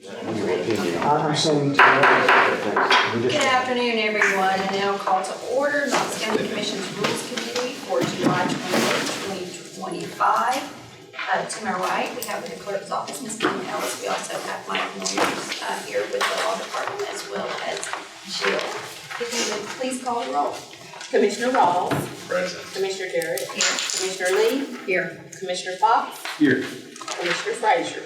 I'm saying Good afternoon, everyone, and now call to order Knox County Commission's Rules Committee for July 28, 2025. To my right, we have the clerk's office, Ms. Kim Ellis. We also have Mike Williams here with the law department, as well as Jill. If you would please call the roll. Commissioner Rawls. Present. Commissioner Garrett. Here. Commissioner Lee. Here. Commissioner Fox. Here. Commissioner Frazier.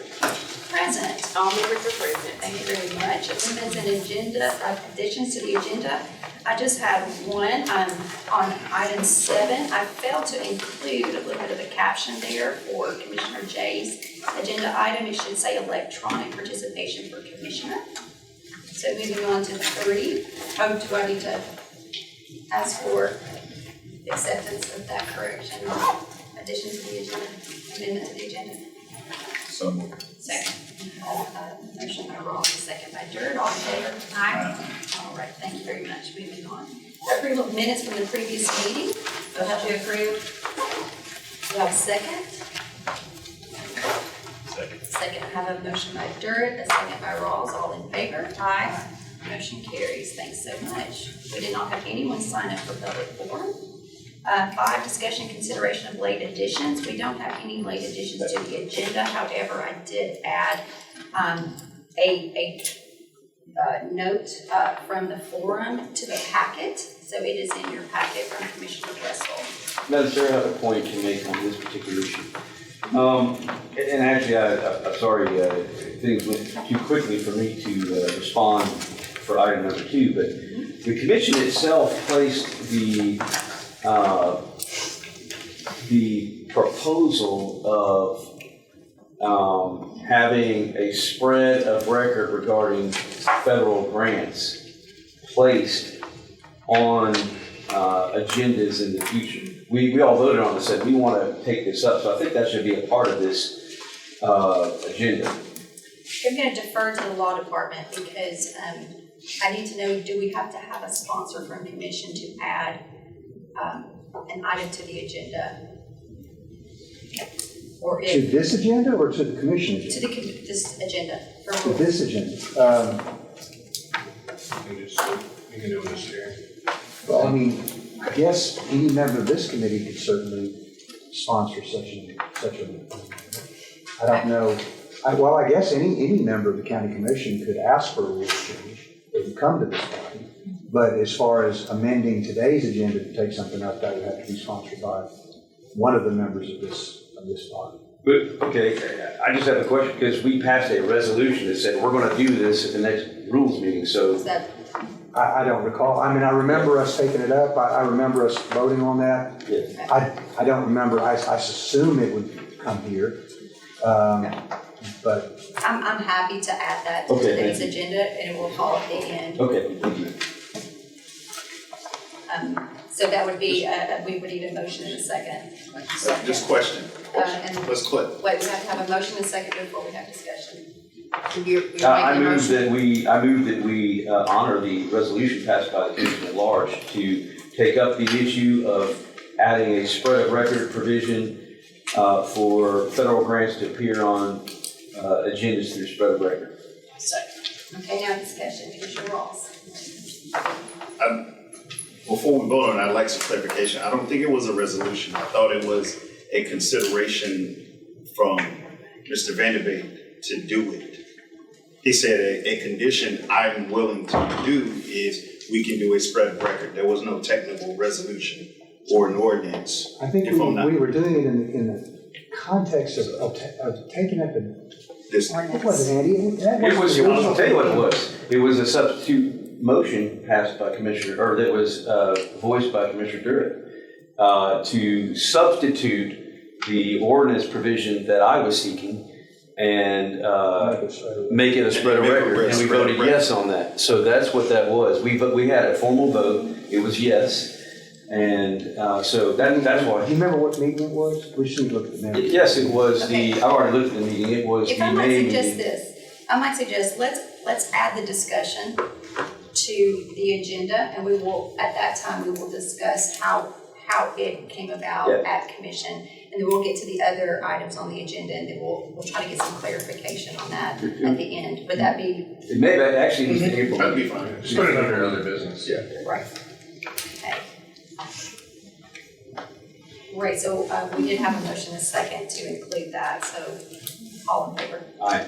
Present. All members are present. Thank you very much. Amendments and agenda, additions to the agenda. I just have one on item 7. I failed to include a little bit of a caption there for Commissioner Jay's agenda item. It should say electronic participation for commissioner. So moving on to 3. Oh, do I need to ask for acceptance of that correction? Addition to the agenda, amendment to the agenda. So moved. Second. Motion by Ross, second by Dirt. All in favor? Aye. All right, thank you very much. Moving on. Approval of minutes from the previous meeting. Motion to approve. Do I have a second? Second. Second, I have a motion by Dirt, a second by Ross. All in favor? Aye. Motion carries. Thanks so much. We did not have anyone sign up for public forum. 5, discussion and consideration of late additions. We don't have any late additions to the agenda. However, I did add a note from the forum to the packet. So it is in your packet from Commissioner Wessel. Madam Chair, I have a point to make on this particular issue. And actually, I'm sorry, things went too quickly for me to respond for item number 2, but the commission itself placed the proposal of having a spread of record regarding federal grants placed on agendas in the future. We all voted on this, and we want to take this up, so I think that should be a part of this agenda. I'm going to defer to the law department because I need to know, do we have to have a sponsor from commission to add an item to the agenda? Or to this agenda or to the commission agenda? To this agenda. To this agenda. You can do this here. Well, I mean, I guess any member of this committee could certainly sponsor such a. I don't know. I guess any member of the county commission could ask for a rule change if you come to this body. But as far as amending today's agenda to take something up, that would have to be sponsored by one of the members of this body. But, okay, I just have a question, because we passed a resolution that said we're going to do this at the next rules meeting, so. Is that? I don't recall. I mean, I remember us taking it up. I remember us voting on that. Yeah. I don't remember. I assume it would come here. But I'm happy to add that to today's agenda, and it will fall at the end. Okay, thank you. So that would be, we would need a motion in a second. Just question. Let's click. Wait, we have to have a motion in a second before we have discussion. I move that we honor the resolution passed by the commission at large to take up the issue of adding a spread of record provision for federal grants to appear on agendas through spread of record. Second. Okay, now discussion. Commissioner Ross. Before we vote on it, I'd like some clarification. I don't think it was a resolution. I thought it was a consideration from Mr. Vanderbeek to do it. He said a condition I'm willing to do is we can do a spread of record. There was no technical resolution or an ordinance. I think we were doing it in the context of taking up this. What was it, Andy? I'll tell you what it was. It was a substitute motion passed by Commissioner, or that was voiced by Commissioner Durrett to substitute the ordinance provision that I was seeking and make it a spread of record, and we voted yes on that. So that's what that was. We had a formal vote. It was yes, and so that's why. Do you remember what meeting it was? We should look at the minutes. Yes, it was I've already looked at the meeting. It was the May meeting. I might suggest let's add the discussion to the agenda, and we will, at that time, we will discuss how it came about at commission. and then we'll get to the other items on the agenda, and then we'll try to get some clarification on that at the end. Would that be? It may actually be April. That'd be fine. Just put it under other business. Yeah. Right. Okay. Right, so we did have a motion and a second to include that, so all in favor? Aye.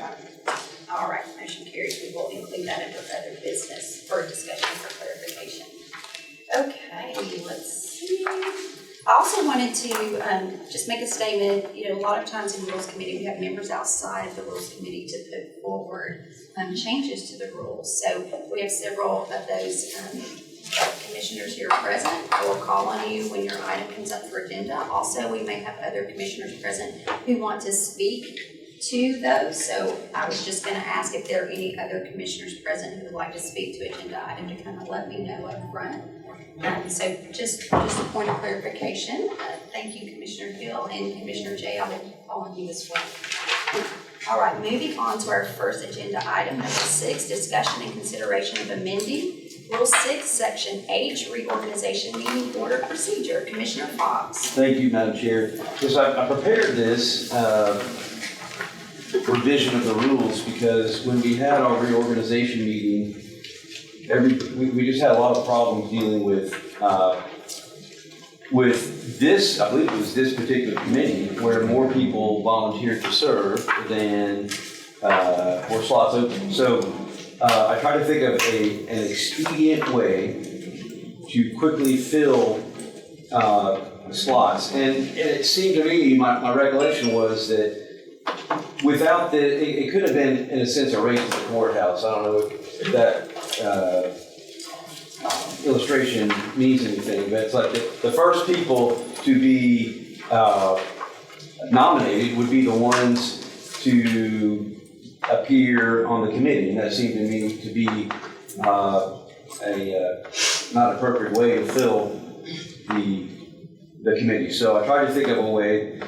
All right, motion carries. We will include that under other business for discussion for clarification. Okay, let's see. I also wanted to just make a statement. You know, a lot of times in the Rules Committee, we have members outside of the Rules Committee to put forward changes to the rules. So we have several of those commissioners here present. I will call on you when your item comes up for agenda. Also, we may have other commissioners present who want to speak to those. So I was just going to ask if there are any other commissioners present who would like to speak to agenda item to kind of let me know up front. So just a point of clarification. Thank you, Commissioner Hill, and Commissioner Jay. I will call on you as well. All right, moving on to our first agenda item, number 6, discussion and consideration of amending Rule 6, Section H, reorganization meeting order procedure. Commissioner Fox. Thank you, Madam Chair. Yes, I prepared this revision of the rules because when we had our reorganization meeting, we just had a lot of problems dealing with this. I believe it was this particular committee where more people volunteered to serve than were slots open. So I tried to think of an expedient way to quickly fill slots, and it seemed to me, my recollection was that without it could have been, in a sense, a race to the courthouse. I don't know if that illustration means anything, but it's like the first people to be nominated would be the ones to appear on the committee, and that seemed to me to be a not appropriate way to fill the committee. So I tried to think of a way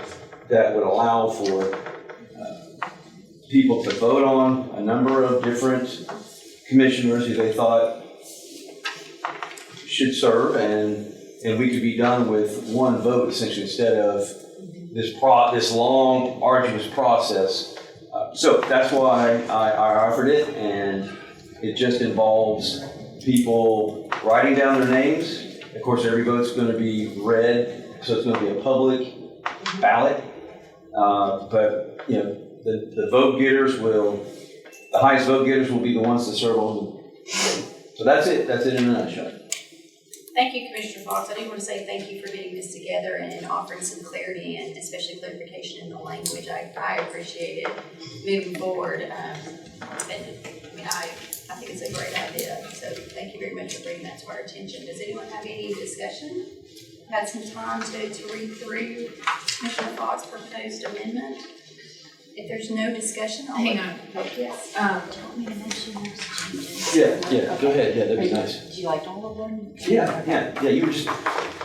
that would allow for people to vote on a number of different commissioners who they thought should serve, and we could be done with one vote essentially instead of this long, arduous process. So that's why I offered it, and it just involves people writing down their names. Of course, every vote's going to be read, so it's going to be a public ballot. But you know, the vote getters the highest vote getters will be the ones that serve on the. So that's it. That's it in a nutshell. Thank you, Commissioner Fox. I do want to say thank you for getting this together and offering some clarity and especially clarification in the language. I appreciate it moving forward. I think it's a great idea. So thank you very much for bringing that to our attention. Does anyone have any discussion? Had some time to read through Commissioner Fox's proposed amendment? If there's no discussion, I'll Hang on. Oh, yes. Do you want me to mention those changes? Yeah, go ahead. Yeah, that'd be nice. Do you like all of them? Yeah. You were just,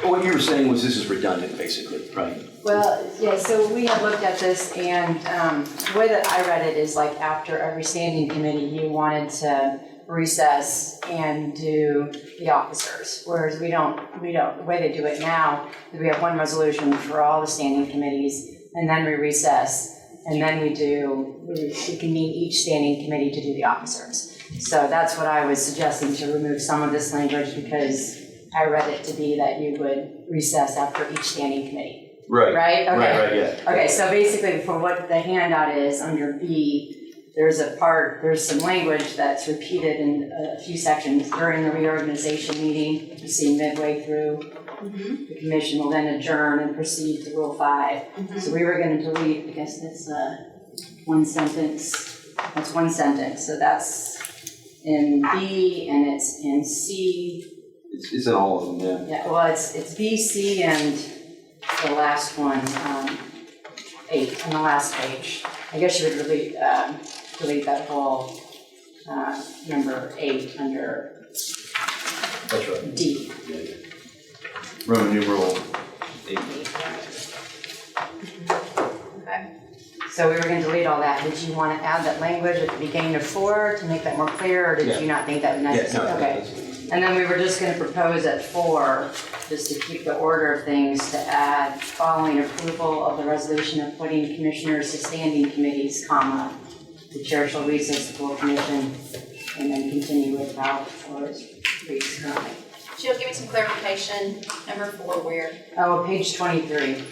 what you were saying was this is redundant, basically, right? Well, yeah, so we have looked at this, and the way that I read it is like after every standing committee, you wanted to recess and do the officers, whereas we don't, the way they do it now, is we have one resolution for all the standing committees, and then we recess, and then we convene each standing committee to do the officers. So that's what I was suggesting, to remove some of this language, because I read it to be that you would recess after each standing committee. Right. Right? Okay. Right, yeah. Okay, so basically for what the handout is under B, there's some language that's repeated in a few sections during the reorganization meeting. You see midway through, the commission will then adjourn and proceed to Rule 5. So we were going to delete, because that's one sentence. That's one sentence. So that's in B and it's in C. It's in all of them, yeah. Yeah, well, it's B, C, and the last one, 8 on the last page. I guess you would delete that whole number 8 under That's right. D. Roman numeral 8. Okay. So we were going to delete all that. Did you want to add that language at the beginning of 4 to make that more clear, or did you not think that was necessary? Yeah, no, Okay. that's And then we were just gonna propose at 4, just to keep the order of things, to add following approval of the resolution appointing commissioners to standing committees, comma, the chair shall recess the full commission, and then continue with how it reads currently. Jill, give me some clarification, number 4 where? Oh, page 23.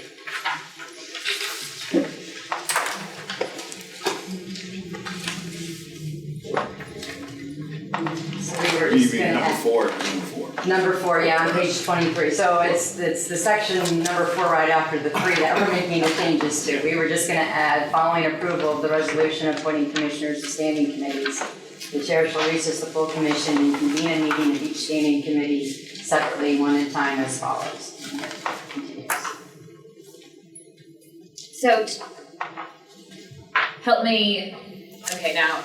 So we were You just mean gonna number add. 4, number 4? Number 4, yeah, on page 23. So it's the section number 4 right after the 3 that we're making the changes to. We were just gonna add following approval of the resolution appointing commissioners to standing committees. The chair shall recess the full commission and convene a meeting of each standing committee separately, one at a time as follows. And it continues. So, help me, okay, now,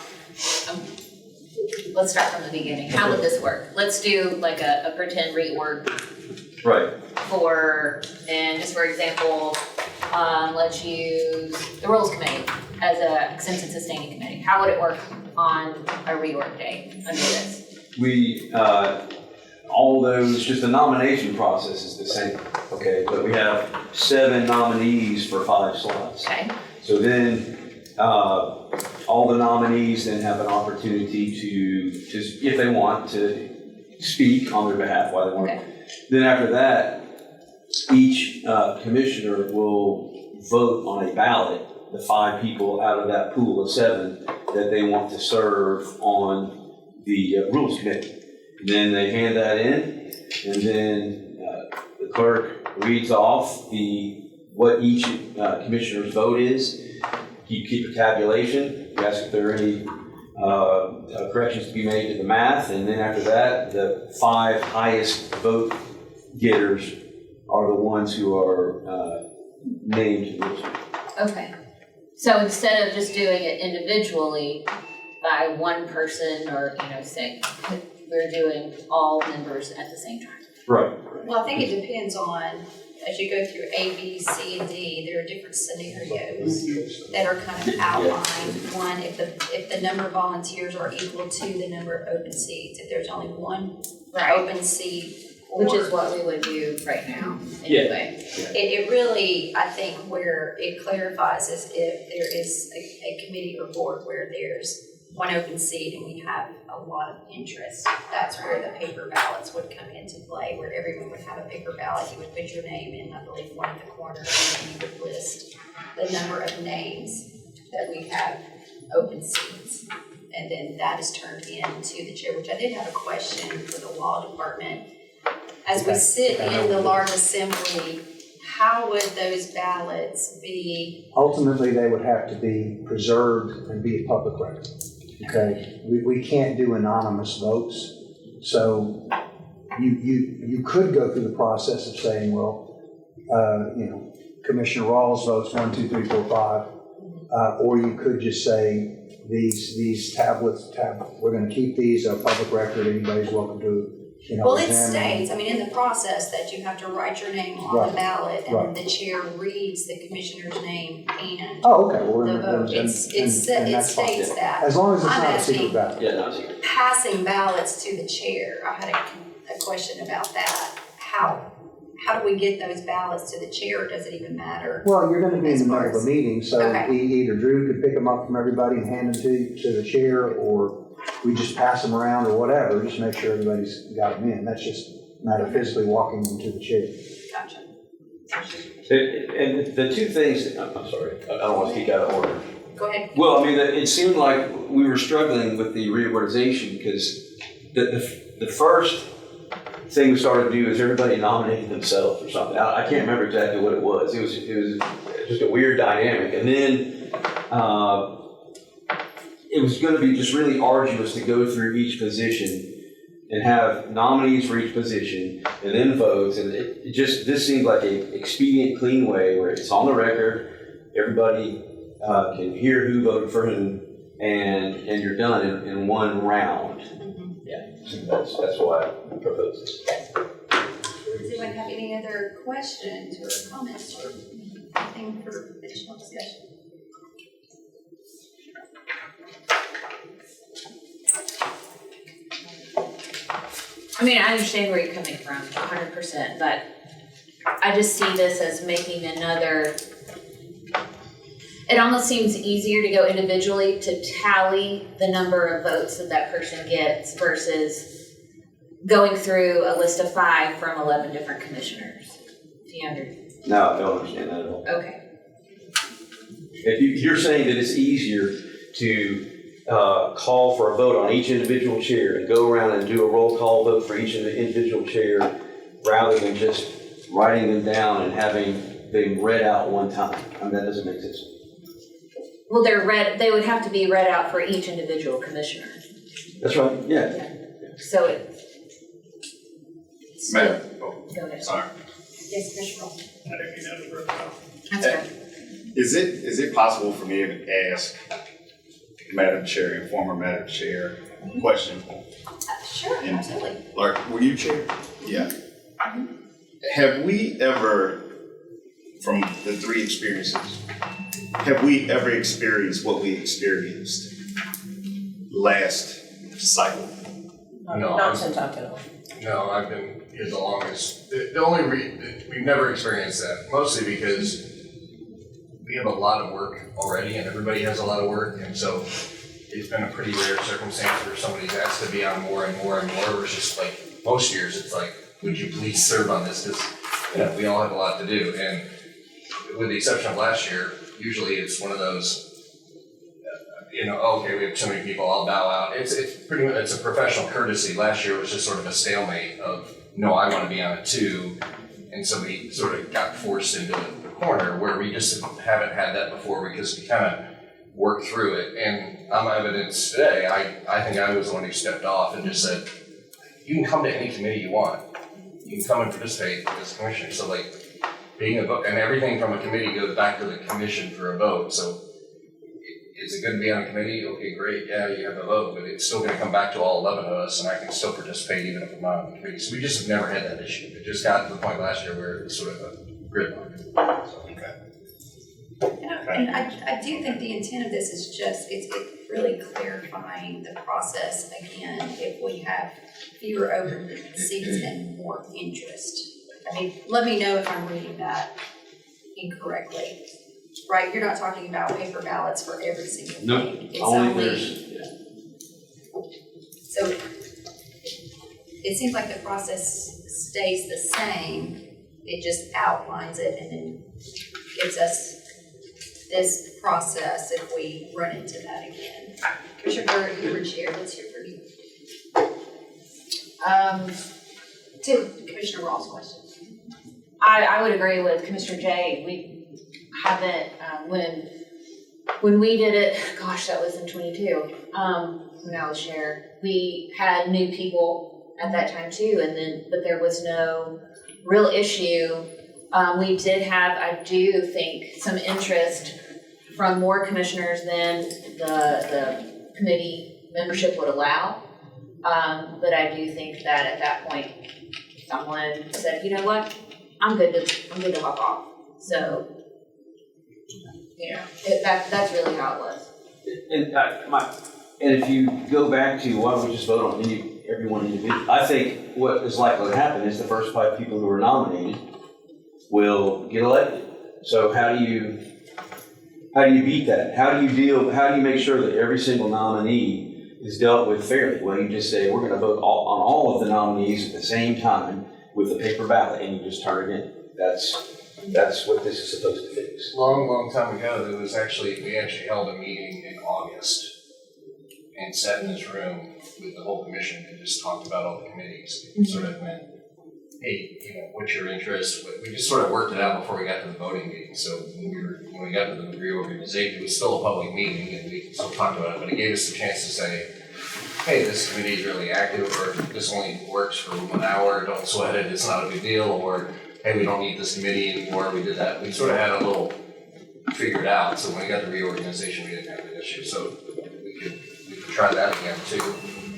let's start from the beginning. How would this work? Let's do like a pretend reorg Right. and just for example, let's use the Rules Committee since it's a standing committee. How would it work on a reorg day under this? We, all those, just the nomination process is the same, okay? But we have 7 nominees for 5 slots. Okay, So then, all the nominees then have an opportunity to, if they want, to speak on their behalf while they want. Okay. Then after that, each commissioner will vote on a ballot, the 5 people out of that pool of 7 that they want to serve on the Rules Committee. And then they hand that in, and then the clerk reads off what each commissioner's vote is. You keep a tabulation, you ask if there are any corrections to be made to the math, and then after that, the 5 highest vote getters are the ones who are named to the Rules Committee. okay. So instead of just doing it individually by one person or, say, we're doing all members at the same time. Right. Well, I think it depends on, as you go through A, B, C, and D, there are different scenarios that are kind of outlined. One, if the number of volunteers are equal to the number of open seats, if there's only one open seat. Which is what we would do right now, anyway. It really, I think where it clarifies is if there is a committee or board where there's one open seat and we have a lot of interest, that's where the paper ballots would come into play, where everyone would have a paper ballot. You would put your name in, I believe, one of the corners, and then you would list the number of names that we have open seats. And then that is turned in to the chair, which I did have a question for the law department. As we sit in the large assembly, how would those ballots be? Ultimately, they would have to be preserved and be a public record. Okay, we can't do anonymous votes, so you could go through the process of saying, well, Commissioner Rawls votes 1, 2, 3, 4, 5, or you could just say these tablets, we're going to keep these a public record. Anybody's welcome to. Well, it states, in the process that you have to write your name on the ballot, and then the chair reads the commissioner's name and Oh, okay. Well, the vote. It states that. As long as it's I'm not a asking- secret ballot. Yeah, not secret. Passing ballots to the chair, I had a question about that. How do we get those ballots to the chair? Does it even matter? Well, you're going to be in the As far middle of as- a meeting, so Okay. either Drew could pick them up from everybody and hand them to the chair, or we just pass them around or whatever, just make sure everybody's got them in. That's just a matter of physically walking them to the chair. Gotcha. And the 2 things, I'm sorry, I don't want to speak out of order. Go ahead. Well, it seemed like we were struggling with the reorganization because the first thing we started to do is everybody nominated themselves or something. I can't remember exactly what it was. It was just a weird dynamic. And then it was going to be just really arduous to go through each position and have nominees for each position and then votes. And this seemed like a expedient, clean way where it's on the record, everybody can hear who voted for whom, and you're done in one round. Yeah, so that's why I proposed this. Does anyone have any other questions or comments or anything for additional discussion? I mean, I understand where you're coming from, 100%, but I just see this as making another, it almost seems easier to go individually to tally the number of votes that that person gets versus going through a list of 5 from 11 different commissioners. Do you understand? No, I don't understand that at all. Okay. If you're saying that it's easier to call for a vote on each individual chair and go around and do a roll call vote for each individual chair rather than just writing them down and having them read out one time, I mean, that doesn't make sense. Well, they would have to be read out for each individual commissioner. That's right, yeah. So it. Madam, oh, Go ahead. sorry, Yes, Commissioner Ross. I didn't mean that to interrupt you. That's right. Is it possible for me to ask Madam Chair and former Madam Chair a question? Sure, And- absolutely. Lark, were you chair? Yeah. Have we ever, from the 3 experiences, have we ever experienced what we experienced last cycle? No, Knox and Tuckahoe. No, I've been here the longest. The only we've never experienced that, mostly because we have a lot of work already and everybody has a lot of work, and so it's been a pretty rare circumstance where somebody's asked to be on more and more and more, versus like most years it's like, would you please serve on this, because we all have a lot to do. And with the exception of last year, usually it's one of those, okay, we have too many people, I'll bow out. It's pretty much, it's a professional courtesy. Last year it was just sort of a stalemate of, no, I want to be on it too. And so we sort of got forced into the corner where we just haven't had that before, because we kind of worked through it. And on my evidence today, I think I was the one who stepped off and just said, you can come to any committee you want. You can come and participate as a commissioner. So like being a vote, and everything from a committee goes back to the commission for a vote. So is it good to be on a committee? Okay, great, yeah, you have a vote, but it's still gonna come back to all 11 of us, and I can still participate even if I'm not on the committee. So we just have never had that issue. It just got to the point last year where it was sort of a gridlock. So, And I do think the intent of this is just, it's really clarifying the process again, if we have fewer open seats and more interest. I mean, let me know if I'm reading that incorrectly. Right, you're not talking about paper ballots for every single thing. No, It's only there's, So it seems like the process stays the same, it just outlines it and then gives us this process if we run into that again. Commissioner Burr, you were chair, let's hear from you. To Commissioner Rawls' question. I would agree with Commissioner Jay. We haven't, when we did it, gosh, that was in 22, when I was chair, we had new people at that time too, but there was no real issue. We did have, I do think, some interest from more commissioners than the committee membership would allow. But I do think that at that point, someone said, you know what, I'm good to hop off. So, that's really how it was. And if you go back to why don't we just vote on everyone individually, I think what is likely to happen is the first 5 people who are nominated will get elected. So how do you beat that? How do you make sure that every single nominee is dealt with fairly? Well, you just say, we're going to vote on all of the nominees at the same time with a paper ballot, and you just turn it in. That's what this is supposed to fix. long time ago, we actually held a meeting in August and sat in this room with the whole commission and just talked about all the committees. And sort of went, hey, what's your interest? We just sort of worked it out before we got to the voting meeting. So when we got to the reorganization, it was still a public meeting and we still talked about it, but it gave us the chance to say, hey, this committee is really active, or this only works for 1 hour, don't sweat it, it's not a big deal, or hey, we don't need this committee anymore, we did that. We sort of had a little figured out, so when we got the reorganization, we didn't have an issue. So we could try that again too.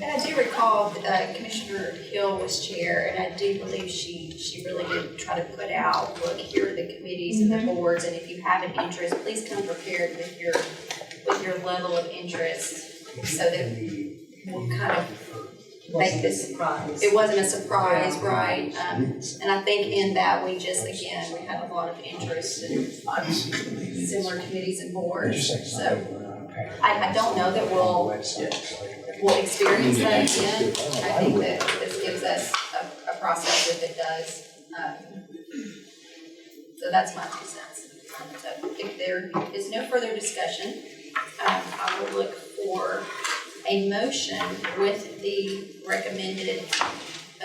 And I do recall Commissioner Hill was chair, and I do believe she really did try to put out, look, here are the committees and the boards, and if you have an interest, please come prepared with your level of interest, so that we'll kind of make this, it wasn't a surprise, right? And I think in that, we just, again, we had a lot of interest in similar committees and boards. So I don't know that we'll experience that again. I think that this gives us a process if it does. So that's my 2 cents. So if there is no further discussion, I will look for a motion with the recommended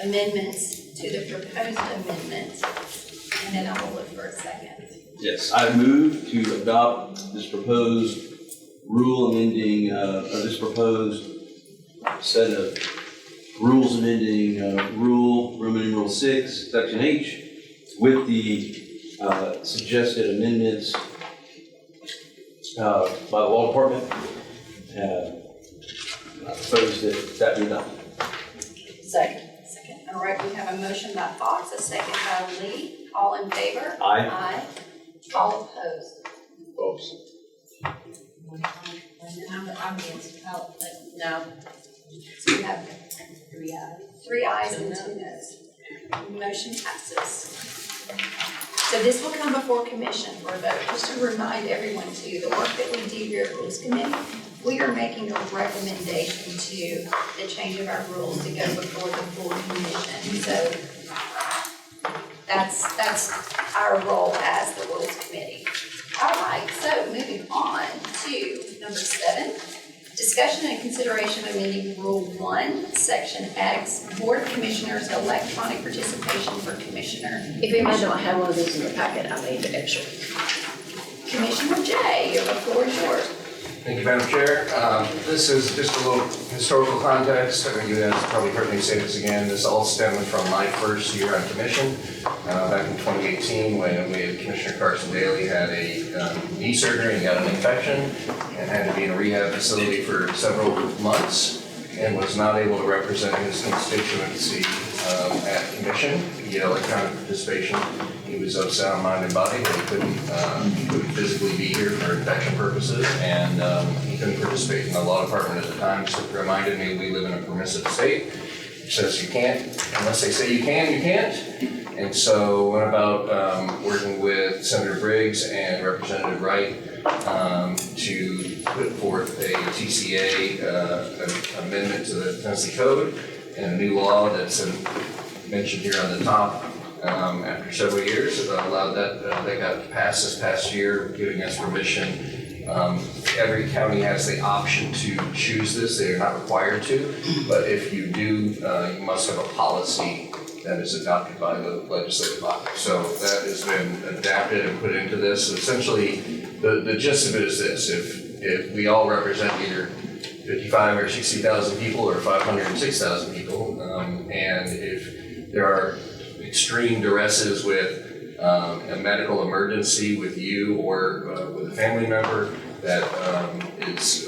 amendments to the proposed amendments, and then I will look for a second. Yes, I move to adopt this proposed rule amending, or this proposed set of rules amending Roman numeral 6, section H, with the suggested amendments by the law department. I propose that be adopted. Second. Second. All right, we have a motion by Fox, a second by Lee. All in favor? Aye. Aye. All opposed? Folks. I'm against, no. So we have 3 ayes and 2 noes. Motion passes. So this will come before commission for a vote. Just to remind everyone too, the work that we do here at Rules Committee, we are making a recommendation to the change of our rules to go before the full commission. So that's our role as the Rules Committee. All right, so moving on to number 7. Discussion and consideration of amending Rule 1, Section X, Board of Commissioners electronic participation for commissioner. If anybody don't have one of these in the packet, I made the extra. Commissioner Jay, the floor is yours. Thank you, Madam Chair. This is just a little historical context. You guys probably heard me say this again. This all stemmed from my first year on commission back in 2018 when we had Commissioner Carson Daly had a knee surgery and got an infection and had to be in a rehab facility for several months and was not able to represent his constituency at commission. He had electronic participation. He was of sound mind and body, but he couldn't physically be here for infection purposes, and he couldn't participate. And the law department at the time just reminded me we live in a permissive state, which says you can't, unless they say you can, you can't. And so went about working with Senator Briggs and Representative Wright to put forth a TCA amendment to the Tennessee Code and a new law that's mentioned here on the top. After several years, allowed that got passed this past year, giving us permission. Every county has the option to choose this. They are not required to, but if you do, you must have a policy that is adopted by the legislative body. So that has been adapted and put into this. So essentially, the gist of it is this: if we all represent either 55 or 60,000 people or 506,000 people, and if there are extreme duresses with a medical emergency with you or with a family member that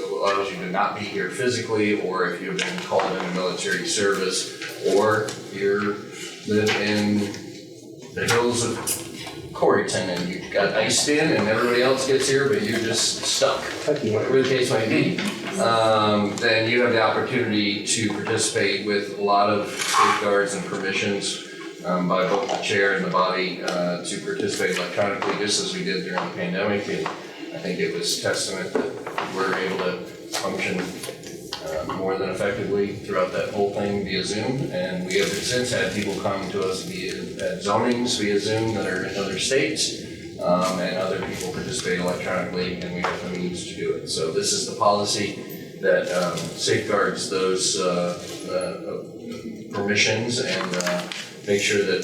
allows you to not be here physically, or if you've been called into military service, or you live in the hills of Coreyton and you got iced in and everybody else gets here but you're just stuck, whatever the case might be, then you have the opportunity to participate with a lot of safeguards and permissions by both the chair and the body to participate electronically, just as we did during the pandemic. And I think it was testament that we're able to function more than effectively throughout that whole thing via Zoom. And we have since had people come to us at zonings via Zoom that are in other states, and other people participate electronically, and we have the means to do it. So this is the policy that safeguards those permissions and make sure that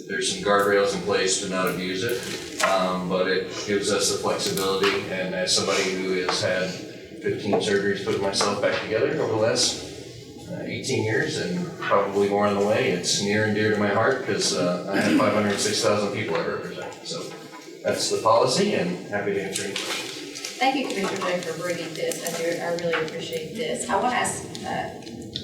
there's some guardrails in place to not abuse it, but it gives us the flexibility. And as somebody who has had 15 surgeries putting myself back together over the last 18 years and probably more on the way, it's near and dear to my heart because I have 506,000 people I represent. So that's the policy, and happy to answer any questions. Thank you, Commissioner Jay, for bringing this. I really appreciate this. I want to ask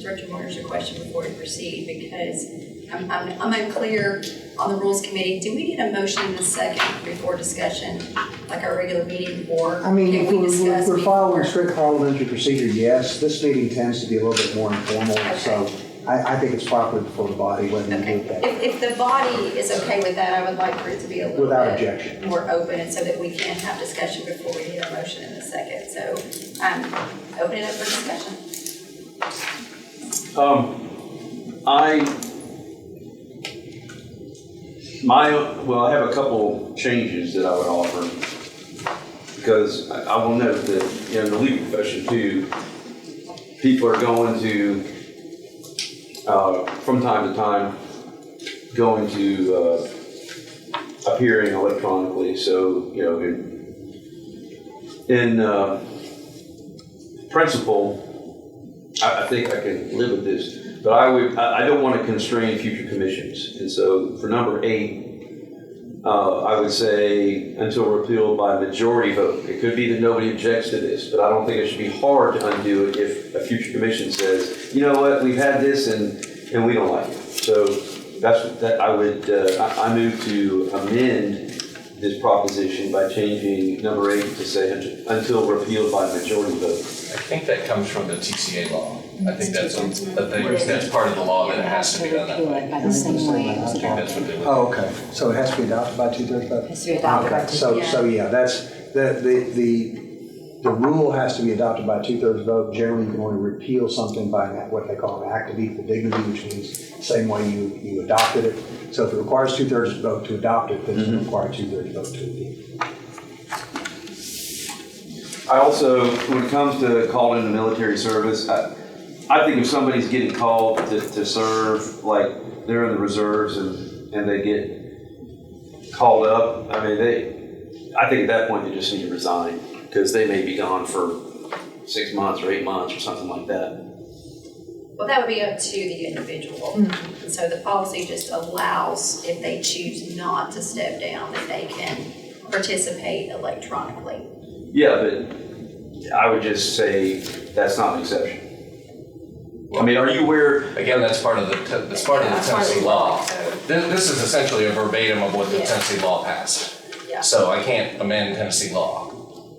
Richard Waters a question before we proceed, because I'm unclear on the Rules Committee. Do we need a motion in a second before discussion, like our regular meeting, or I mean, can if we discuss? we're following before? strict parliamentary procedure, yes. This meeting tends to be a little bit more informal, so I think it's proper for the body whether you do Okay, it that way. if the body is okay with that, I would like for it to be a little Without bit objection. more open, and so that we can have discussion before we need a motion in a second. So, open it up for discussion. I have a couple changes that I would offer. Because I will note that, in the legal profession too, people are going to, from time to time, going to appearing electronically. So, in principle, I think I can live with this. But I don't want to constrain future commissions. And so for number 8, I would say until repealed by majority vote. It could be that nobody objects to this, but I don't think it should be hard to undo it if a future commission says, you know what, we've had this and we don't like it. So I move to amend this proposition by changing number 8 to say until repealed by majority vote. I think that comes from the TCA law. I think that's part of the law that it has to be done that way. By the same way. I think that's what they would. Oh, okay. So it has to be adopted by 2/3 vote? Has to be adopted by Okay. So yeah, that's, the rule has to be adopted by 2/3 vote. Generally, you can only repeal something by what they call an act of equal dignity, which means the same way you adopted it. So if it requires 2/3 vote to adopt it, then it requires 2/3 vote to repeal. I also, when it comes to calling into military service, I think if somebody's getting called to serve, like they're in the reserves and they get called up, I think at that point they just need to resign because they may be gone for 6 months or 8 months or something like that. Well, that would be up to the individual. And so the policy just allows, if they choose not to step down, that they can participate electronically. Yeah, but I would just say that's not an exception. I mean, are you aware? Again, that's part of the Tennessee law. This is essentially a verbatim of what the Tennessee law passed. Yeah. So I can't amend Tennessee law.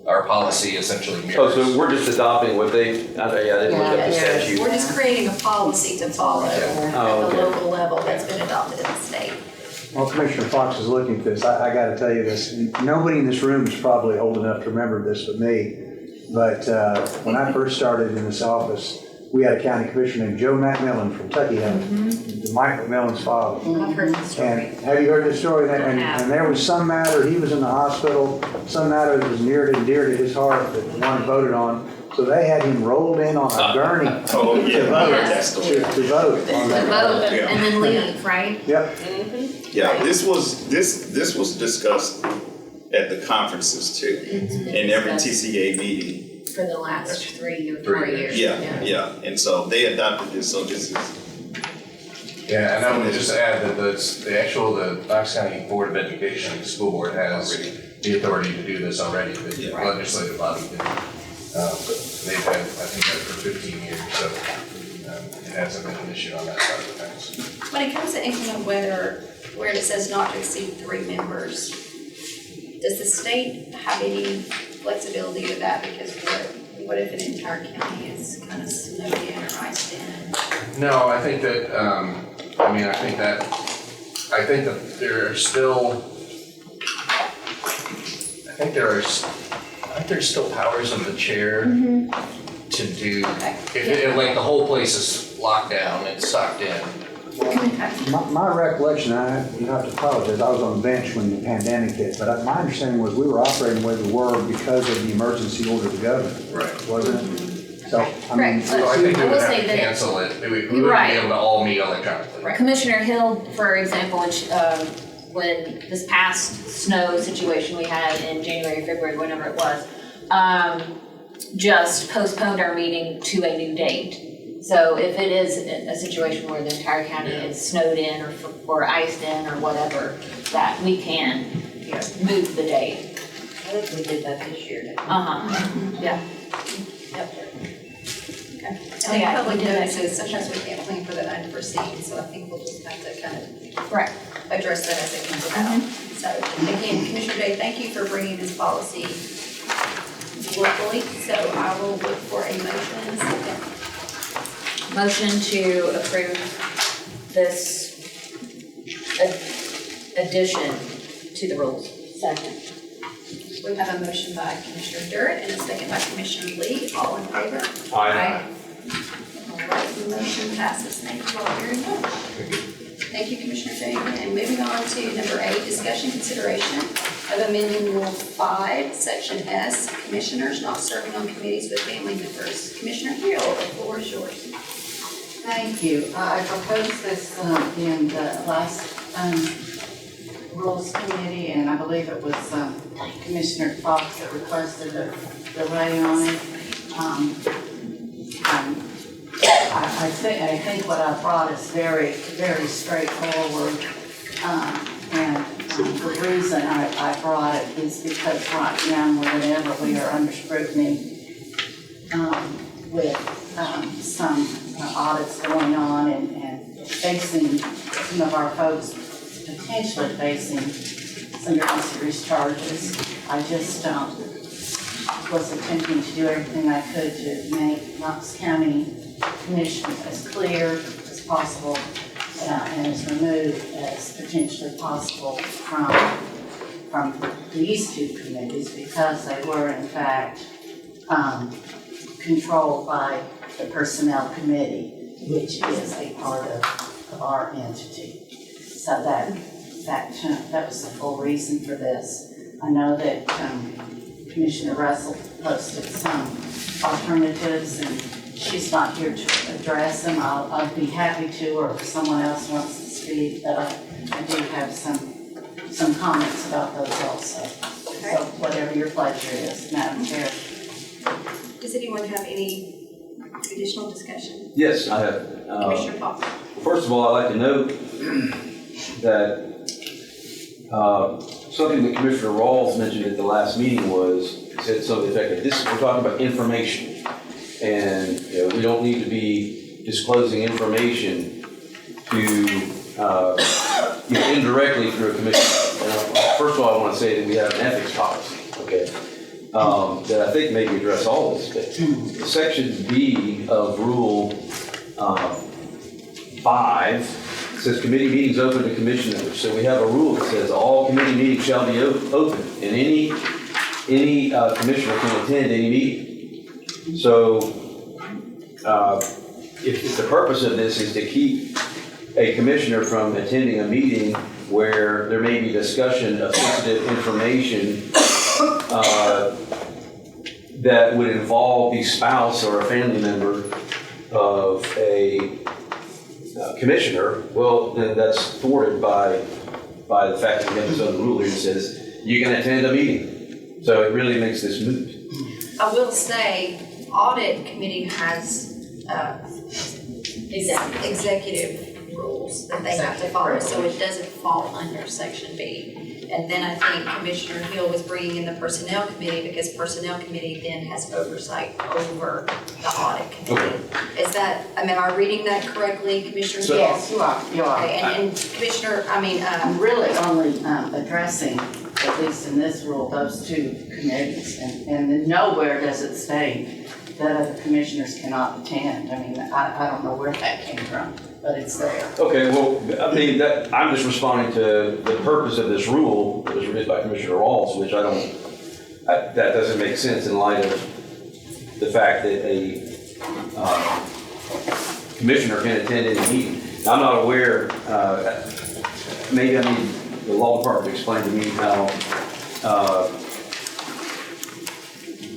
Our policy essentially Oh, mirrors. so we're just adopting what they, I didn't look up the statute. We're just creating a policy to follow at Oh, the okay. local level that's been adopted in the state. Well, Commissioner Fox is looking at this. I got to tell you this. Nobody in this room is probably old enough to remember this but me. But when I first started in this office, we had a county commissioner named Joe McMillan from Tucky, Mike McMillan's father. I've heard the story. And have you heard this story? And there was some matter, he was in the hospital, some matter that was near and dear to his heart that one voted on. So they had him rolled in on a gurney Oh, yeah. to vote, That's the to vote on The that. vote and then leave, right? Yep. Yeah, this was discussed at the conferences too, in every TCA meeting. For the last 3 or 4 3 years. Yeah, and so they adopted this, so this is, Yeah, and I would just add that the Knox County Board of Education School Board has the authority to do this already. The legislative body did. They've had, I think, that for 15 years, so it hasn't been an issue on that side of the fence. When it comes to inclement weather, where it says not to exceed 3 members, does the state have any flexibility with that? Because what if an entire county is kind of snowed in or iced in? No, I think that, I think that there are still, there's still powers of the chair to do, if like the whole place is locked down, it's sucked in. My recollection, you have to apologize, I was on the bench when the pandemic hit, but my understanding was we were operating the way we were because of the emergency order of the governor. Right. Wasn't it? So, I mean. Correct. So I think we I will would have say to that- cancel it, we wouldn't be Right. able to all meet electronically. Commissioner Hill, for example, when this past snow situation we had in January, February, whenever it was, just postponed our meeting to a new date. So if it is a situation where the entire county is snowed in or iced in or whatever, that we can move the date. I think we did that this year. Yeah. Yep. Okay. And And yeah, public we did that. notices, sometimes we can't plan for that unforeseen, so I think we'll just have to kind of Right. address that as it comes about. So again, Commissioner Day, thank you for bringing this policy locally. So I will look for a motion in a second. Motion to approve this addition to the rules. Second. We have a motion by Commissioner Durrett and a second by Commissioner Lee. All in favor? Aye. All right, the motion passes. Thank you all very much. Thank you, Commissioner James. And moving on to number 8, discussion consideration of amending Rule 5, Section S, Commissioners not serving on committees with family members. Commissioner Hill, the floor is yours. Thank you. I proposed this in the last Rules Committee, and I believe it was Commissioner Fox that requested a delay on it. I think what I brought is very, very straightforward. And the reason I brought it is because right now, more than ever, we are under scrutiny with some audits going on and facing, some of our folks potentially facing some very serious charges. I just was attempting to do everything I could to make Knox County Commission as clear as possible and as removed as potentially possible from these two committees, because they were in fact controlled by the Personnel Committee, which is a part of our entity. So that was the full reason for this. I know that Commissioner Russell posted some alternatives, and she's not here to address them. I'll be happy to, or if someone else wants to speak, but I do have some comments about those also. Okay. So whatever your pleasure is, Madam Chair. Does anyone have any additional discussion? Yes, I have. Commissioner Fox. First of all, I'd like to note that something that Commissioner Rawls mentioned at the last meeting said something effective. We're talking about information, and we don't need to be disclosing information to indirectly through a commission. First of all, I want to say that we have an ethics policy, okay, that I think maybe address all this. But Section B of Rule 5 says committee meetings open to commission members. So we have a rule that says all committee meetings shall be open, and any commissioner can attend any meeting. So if the purpose of this is to keep a commissioner from attending a meeting where there may be discussion of sensitive information that would involve the spouse or a family member of a commissioner, well, then that's thwarted by the fact that we have this other rule here that says you can attend a meeting. So it really makes this moot. I will say, audit committee has executive rules that they have to follow, so it doesn't fall under Section B. And then I think Commissioner Hill was bringing in the Personnel Committee, because Personnel Committee then has oversight over the Audit Committee. Is that, am I reading that correctly, Commissioner Hill? Yes, you are. Okay, and Commissioner, I'm really only addressing, at least in this rule, those two committees, and nowhere does it state that other commissioners cannot attend. I mean, I don't know where that came from, but it's there. Okay, well, I mean, I'm just responding to the purpose of this rule that was written by Commissioner Rawls, which that doesn't make sense in light of the fact that a commissioner can attend any meeting. Now, I'm not aware, maybe I need the law department to explain to me how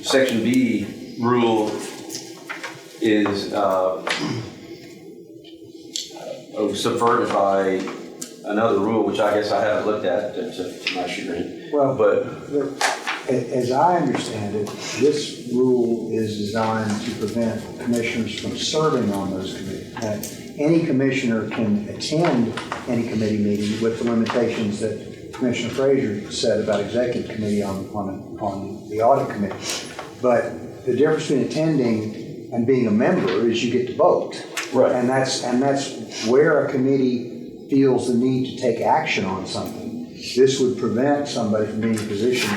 Section B rule is subverted by another rule, which I guess I haven't looked at to my chagrin. Well, but as I understand it, this rule is designed to prevent commissioners from serving on those committees. Any commissioner can attend any committee meeting with the limitations that Commissioner Frazier said about executive committee on the audit committee. But the difference between attending and being a member is you get to vote. Right. And that's where a committee feels the need to take action on something. This would prevent somebody from being in a position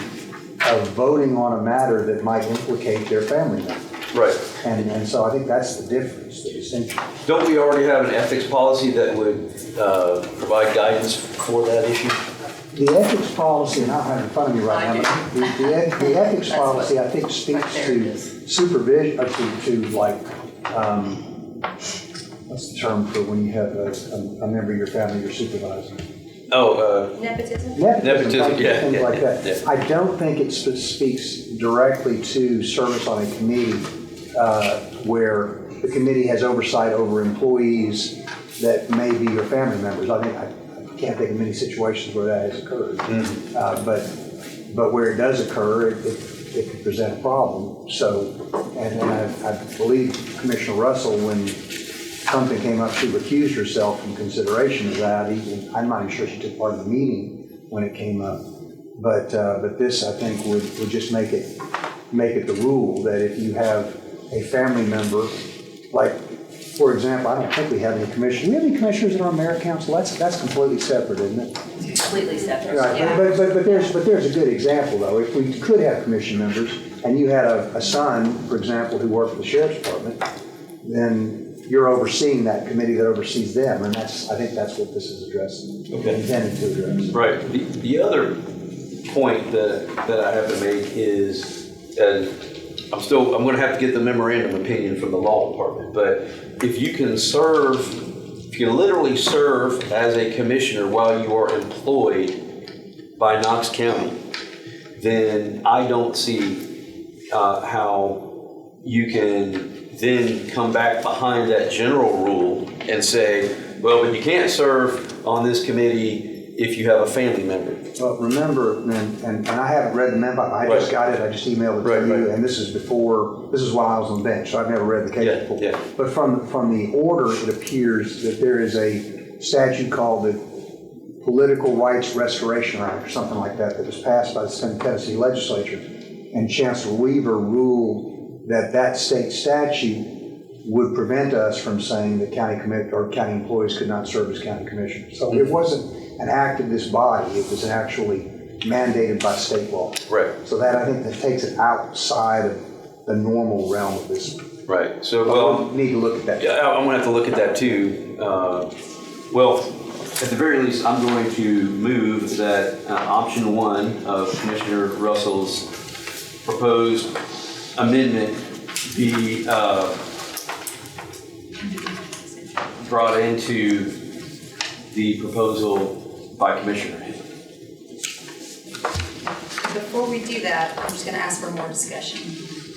of voting on a matter that might implicate their family member. Right. And so I think that's the difference, the distinction. Don't we already have an ethics policy that would provide guidance for that issue? The ethics policy, and I don't have it in front of me right now, but the ethics policy, I think, speaks to supervision, or to like, what's the term for when you have a member of your family you're supervising? Nepotism? Nepotism, yeah, Things like yeah, that. yeah. I don't think it speaks directly to service on a committee where the committee has oversight over employees that may be your family members. I can't think of many situations where that has occurred. But where it does occur, it could present a problem. So, and I believe Commissioner Russell, when something came up, she recused herself from consideration of that. Even, I'm not even sure she took part in the meeting when it came up. But this, I think, would just make it the rule that if you have a family member, like, for example, I don't think we have any commissioners. Do we have any commissioners in our merit council? That's completely separate, isn't it? It's completely separate. Right, Yeah. but there's a good example though. If we could have commission members, and you had a son, for example, who worked for the sheriff's department, then you're overseeing that committee that oversees them, and I think that's what this is addressing, intended to address. Right. The other point that I have to make is, I'm going to have to get the memorandum opinion from the law department, but if you can literally serve as a commissioner while you are employed by Knox County, then I don't see how you can then come back behind that general rule and say, well, but you can't serve on this committee if you have a family member. Well, remember, and I haven't read the memo, I just got it, I just emailed it to you, and this is while I was on the bench, so I've never read the case before. Yeah. But from the order, it appears that there is a statute called the Political Rights Restoration Act, or something like that was passed by the Tennessee legislature, and Chancellor Weaver ruled that state statute would prevent us from saying that county employees could not serve as county commissioners. So it wasn't an act of this body, it was actually mandated by state law. Right. So that, I think, that takes it outside of the normal realm of this. Right. So, We'll need to look at that. Yeah, I'm going to have to look at that too. Well, at the very least, I'm going to move that option 1 of Commissioner Russell's proposed amendment be brought into the proposal by Commissioner. Before we do that, I'm just gonna ask for more discussion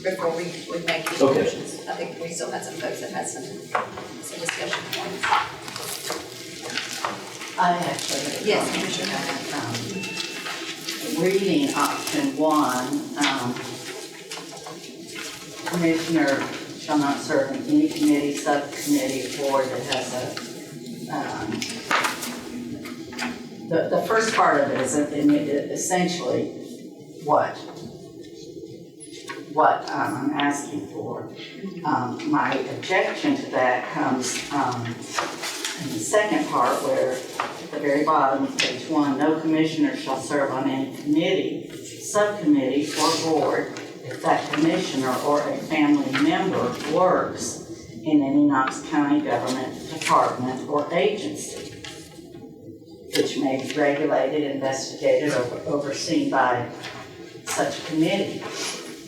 before we make any Okay. motions. I think we still had some folks that had some discussion points. I actually. Yes, Commissioner. Reading option 1, Commissioner shall not serve in any committee, subcommittee, or board that has the first part of it is essentially what I'm asking for. My objection to that comes in the second part, where at the very bottom of page 1, no commissioner shall serve on any committee, subcommittee, or board if that commissioner or a family member works in any Knox County government department or agency, which may be regulated, investigated, or overseen by such committee.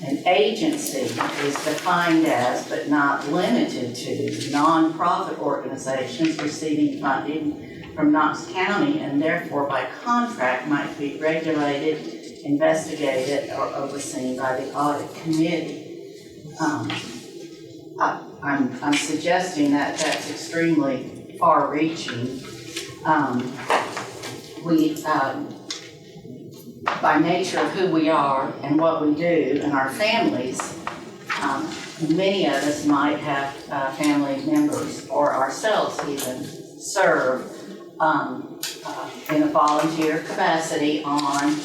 An agency is defined as, but not limited to, nonprofit organizations receiving funding from Knox County and therefore by contract might be regulated, investigated, or overseen by the audit committee. I'm suggesting that that's extremely far-reaching. By nature of who we are and what we do and our families, many of us might have family members or ourselves even serve in a volunteer capacity on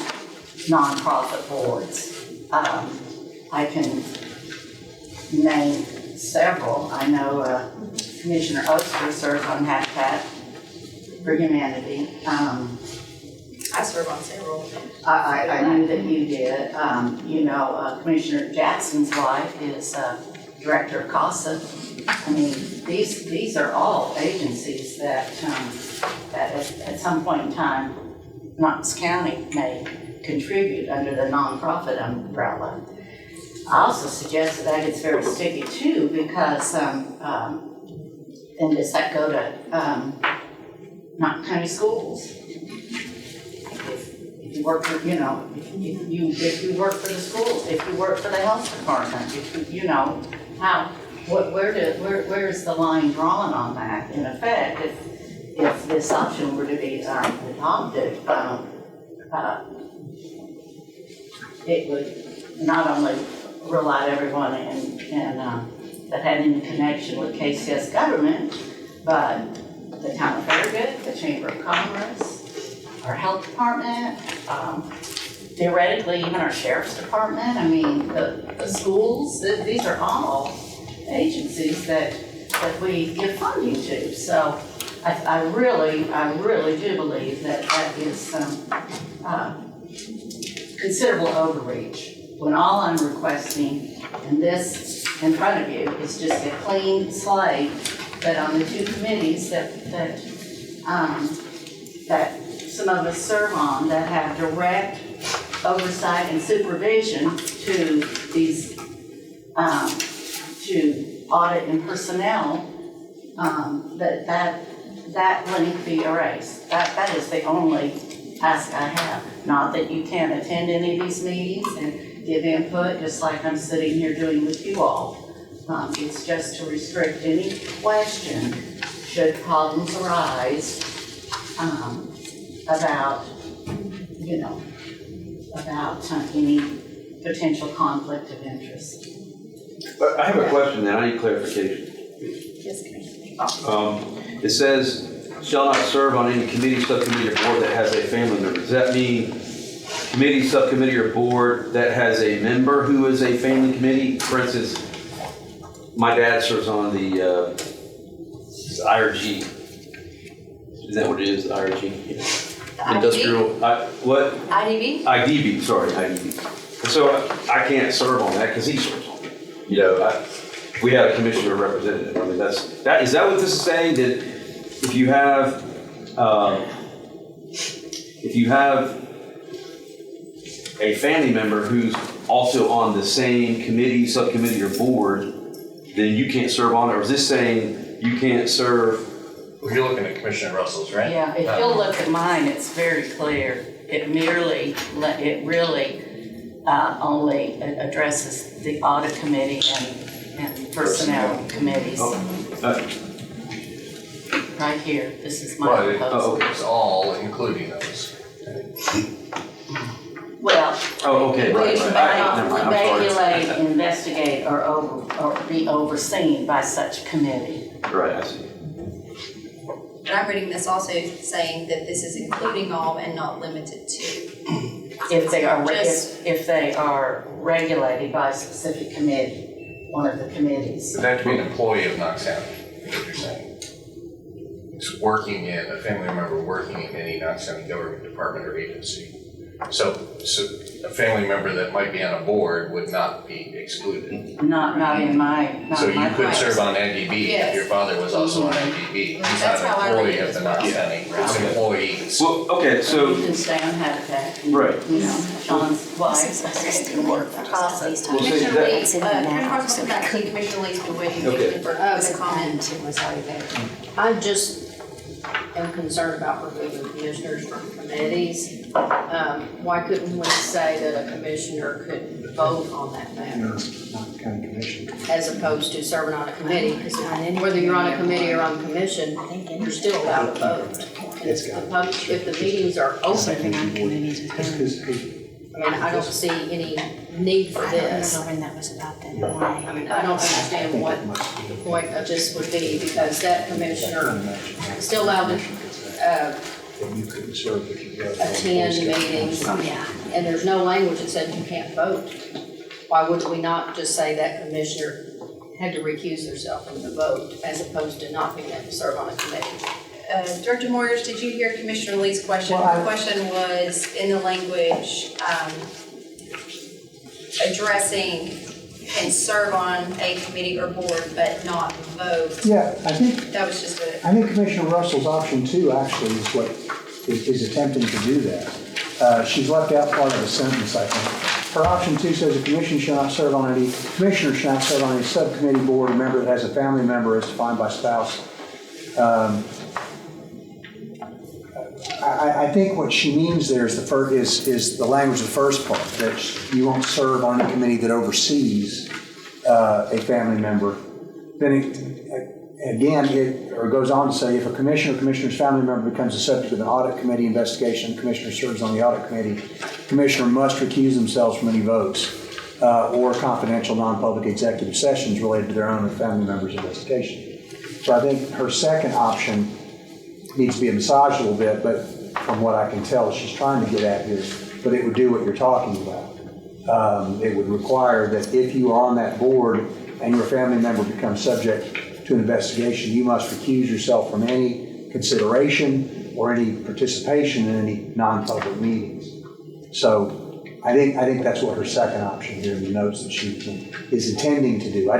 nonprofit boards. I can name several. I know Commissioner Oster serves on Habitat for Humanity. I serve on several. I knew that you did. You know, Commissioner Jackson's wife is Director of CASA. I mean, these are all agencies that, that at some point in time, Knox County may contribute under the nonprofit umbrella. I also suggest that gets very sticky too, because, and does that go to Knox County schools? If you work for, you know, if you work for the schools, if you work for the health department, if you know, how, where's the line drawn on that? In effect, if this option were to be adopted, it would not only rule out everyone that had any connection with KCS government, but the town of Farragut, the Chamber of Commerce, our health department, theoretically even our sheriff's department. I mean, the schools, these are all agencies that we give funding to. So I really do believe that is some considerable overreach, when all I'm requesting, and this in front of you, is just a clean slate, that on the two committees that some of us serve on, that have direct oversight and supervision to these, to audit and personnel, that link be erased. That is the only ask I have. Not that you can't attend any of these meetings and give input, just like I'm sitting here doing with you all. It's just to restrict any question, should problems arise, about, you know, about any potential conflict of interest. I have a question then, I need clarification. Yes, Commissioner. It says, shall not serve on any committee, subcommittee, or board that has a family member. Does that mean committee, subcommittee, or board that has a member who is a family committee? For instance, my dad serves on the IRG. Is that what it is, the IRG? Yeah. Industrial, what? IDB? IDB, sorry, IDB. So I can't serve on that because he serves on it. You know, we had a commissioner representative. I mean, is that what this is saying? That if you have a family member who's also on the same committee, subcommittee, or board, then you can't serve on it? Or is this saying you can't serve? Well, you're looking at Commissioner Russell's, right? Yeah, if you'll look at mine, it's very clear. It really only addresses the audit committee and personnel committees. Right here, this is my Well, proposal. it's all including those. Well, Oh, okay, right. Never mind, I'm sorry. regulate, investigate, or be overseen by such committee. Right, I see. And I'm reading this also saying that this is including all and not limited to. If they are, Just- if they are regulated by a specific committee, one of the committees. But that to be an employee of Knox County, is what you're saying. It's working in, a family member working in any Knox County government department or agency. So a family member that might be on a board would not be excluded. Not in my, So not in you my could place. serve on NDB if Yes. your father was also on NDB. He's That's not how I an read employee it of as the well. Knox County, it's employees. Well, okay, so, You can stay on Habitat. right. You know, Sean's wife can work for CASA. Well, see, Commissioner that- Lee, Commissioner Russell, come back to you. Commissioner Lee's been waiting Okay. for a comment. It was already there. I just am concerned about removing commissioners from committees. Why couldn't we say that a commissioner could vote on that matter Not the county commission. as opposed to serving on a committee? Because whether you're on a committee or on a commission, you're still allowed to vote. And if the meetings are open, I mean, I don't see any need for this. that was about that. I mean, I don't understand what the point of this would be, because that commissioner is still allowed to You couldn't serve if you got. attend meetings, and there's no language that says you can't vote. Why would we not just say that commissioner had to recuse themselves from the vote as opposed to not being able to serve on a committee. Director Moyers, did you hear Commissioner Lee's question? Well, Her question was in the language, addressing and serve on a committee or board but not vote. Yeah, I think That was just a, I think Commissioner Russell's option 2 actually is what is attempting to do that. She's left out part of the sentence, I think. Her option 2 says a commissioner shall not serve on any subcommittee, board, or member that has a family member as defined by spouse. I think what she means there is the language of the first part, that you won't serve on a committee that oversees a family member. Then it goes on to say, if a commissioner or commissioner's family member becomes the subject of an audit committee investigation, the commissioner serves on the audit committee, the commissioner must recuse themselves from any votes or confidential non-public executive sessions related to their own or family member's investigation. So I think her second option needs to be massaged a little bit, but from what I can tell, she's trying to get at here, but it would do what you're talking about. It would require that if you are on that board and your family member becomes subject to an investigation, you must recuse yourself from any consideration or any participation in any non-public meetings. So I think that's what her second option here in the notes that she is intending to do.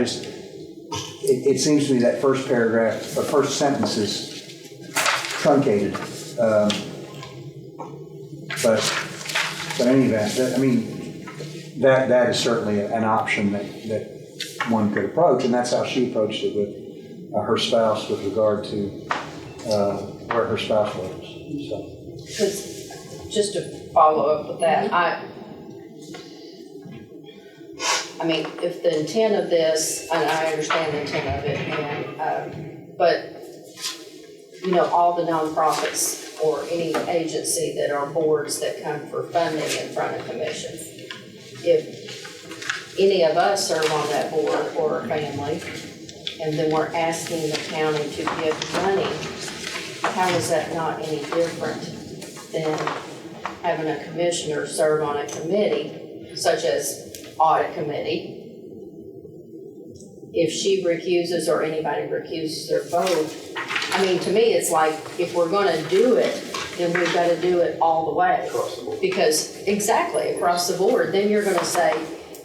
It seems to me that first paragraph, or first sentence is truncated. But in any event, that is certainly an option that one could approach, and that's how she approached it with her spouse with regard to where her spouse lives. So. Because, just to follow up with that, I mean, if the intent of this, and I understand the intent of it, and, but, you know, all the nonprofits or any agency that are boards that come for funding in front of commission, if any of us serve on that board or a family, and then we're asking the county to give money, how is that not any different than having a commissioner serve on a committee, such as audit committee? If she recuses or anybody recuses their vote, I mean, to me, it's like, if we're gonna do it, then we've gotta do it all the way. Across the board. Because, exactly, across the board, then you're gonna say,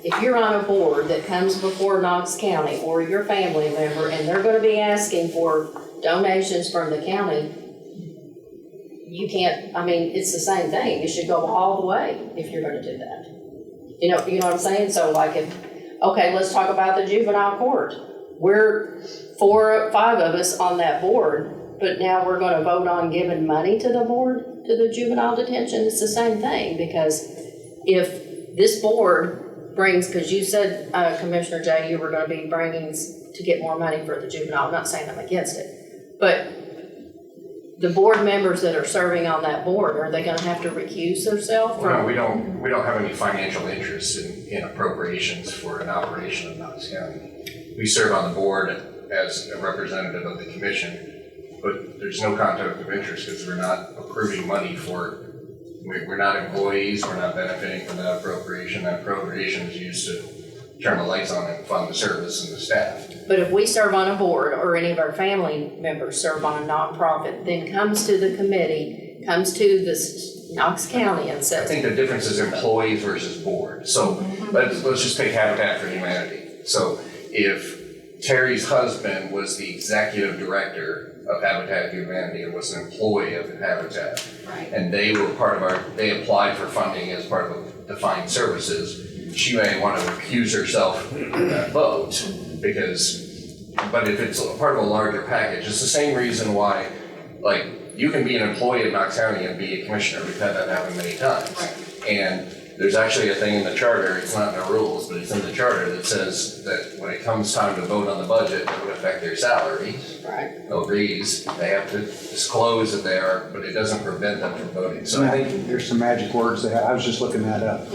if you're on a board that comes before Knox County or your family member, and they're gonna be asking for donations from the county, you can't, I mean, it's the same thing, you should go all the way if you're gonna do that. You know what I'm saying? So like okay, let's talk about the juvenile court. We're 4 or 5 of us on that board, but now we're gonna vote on giving money to the board, to the juvenile detention. It's the same thing, because if this board brings, because you said, Commissioner Jay, you were gonna be bringing to get more money for the juvenile. I'm not saying I'm against it, but the board members that are serving on that board, are they gonna have to recuse themselves from? No, we don't have any financial interest in appropriations for an operation of Knox County. We serve on the board as a representative of the commission, but there's no conflict of interest because we're not approving money for, we're not employees, we're not benefiting from that appropriation. That appropriation is used to turn the lights on and fund the service and the staff. But if we serve on a board, or any of our family members serve on a nonprofit, then comes to the committee, comes to this Knox County and I says. think the difference is employees versus board. So let's just take Habitat for Humanity. So if Terry's husband was the executive director of Habitat for Humanity and was an employee of Habitat, Right. and they were they applied for funding as part of defined services, she may want to recuse herself from that vote but if it's part of a larger package, it's the same reason why, like, you can be an employee of Knox County and be a commissioner. We've had that happen many times. Right. And there's actually a thing in the charter, it's not in the rules, but it's in the charter that says that when it comes time to vote on the budget, it would affect their salaries. Right. No raise, they have to disclose that they are, but it doesn't prevent them from voting. So I think There's some magic words that I was just looking that up.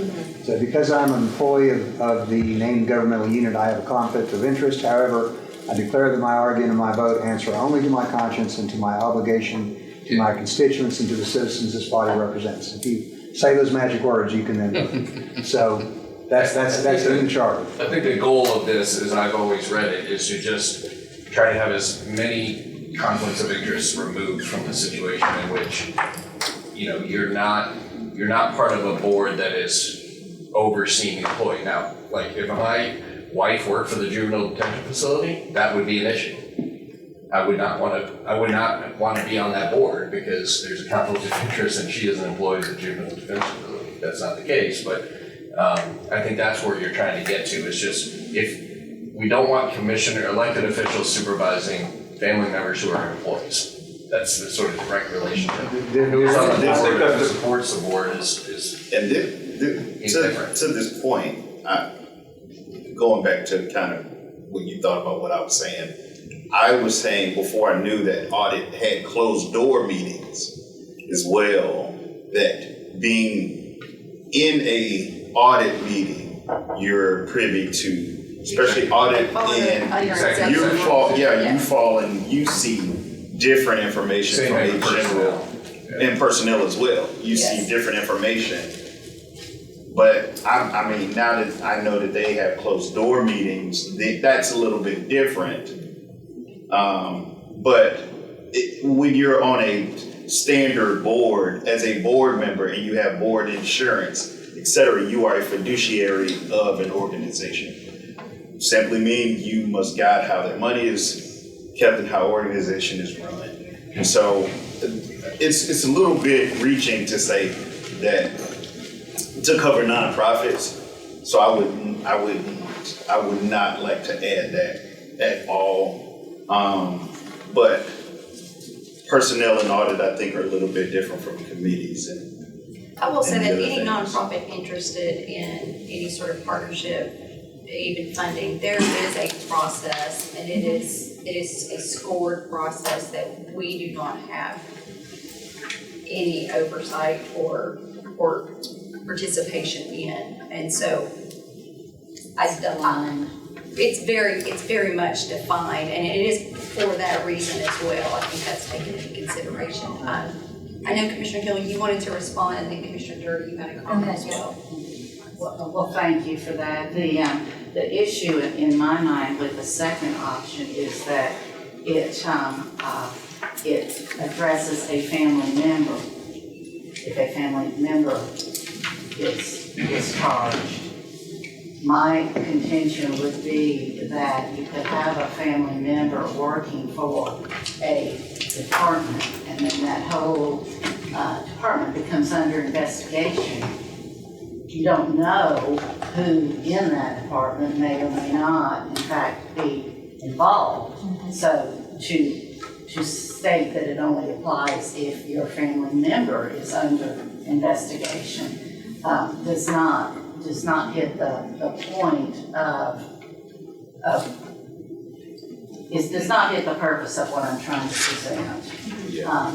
So because I'm an employee of the named governmental unit, I have a conflict of interest. However, I declare that my argument and my vote answer only to my conscience and to my obligation to my constituents and to the citizens this body represents. If you say those magic words, you can then vote. So That's in the charter. I think the goal of this, as I've always read it, is to just try to have as many conflicts of interest removed from the situation in which, you know, you're not part of a board that is overseeing an employee. Now, like if my wife worked for the juvenile detention facility, that would be an issue. I would not want to be on that board because there's a conflict of interest and she is an employee of the juvenile detention facility. That's not the case, but I think that's where you're trying to get to. Is just if we don't want elected officials supervising family members who are employees. That's the sort of direct relationship. Who's on the board, who supports the board is And different. to this point, going back to kind of what you thought about what I was saying, I was saying before I knew that audit had closed door meetings as well, that being in a audit meeting, you're privy to, especially audit in, you fall and you see different information Same from thing a with general, personnel. and personnel as well. You see different information. But I mean, now that I know that they have closed door meetings, that's a little bit different. But when you're on a standard board, as a board member, and you have board insurance, et cetera, you are a fiduciary of an organization. Simply mean you must guide how their money is kept and how organization is run. And so it's a little bit reaching to say that to cover nonprofits. So I would not like to add that at all. But personnel and audit, I think, are a little bit different from committees. And I will say and that the any other things. nonprofit interested in any sort of partnership, even funding, there is a process, and it is a scored process that we do not have any oversight or participation in. And so it's very much defined, and it is for that reason as well. I think that's taken into consideration. I know Commissioner Hill, you wanted to respond, and then Commissioner Durr, you had a comment as well. Well, thank you for that. The issue in my mind with the second option is that it addresses a family member. If a family member is charged, my contention would be that you could have a family member working for a department, and then that whole department becomes under investigation. You don't know who in that department may or may not, in fact, be involved. So to state that it only applies if your family member is under investigation does not hit the point does not hit the purpose of what I'm trying to present.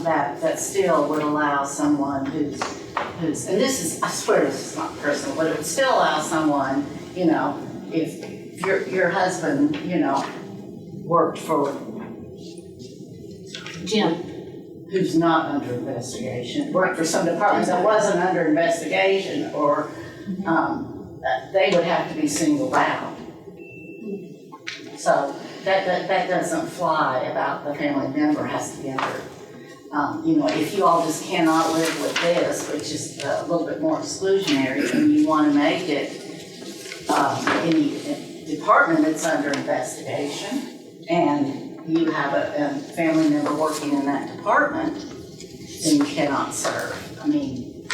That still would allow someone who's, and this is, I swear this is not personal, but it would still allow someone, you know, if your husband, you know, worked for Jim. who's not under investigation, worked for some department that wasn't under investigation, or they would have to be singled out. So that doesn't fly about the family member has to be under, you know, if you all just cannot live with this, which is a little bit more exclusionary, and you want to make it any department that's under investigation, and you have a family member working in that department, then you cannot serve. I mean,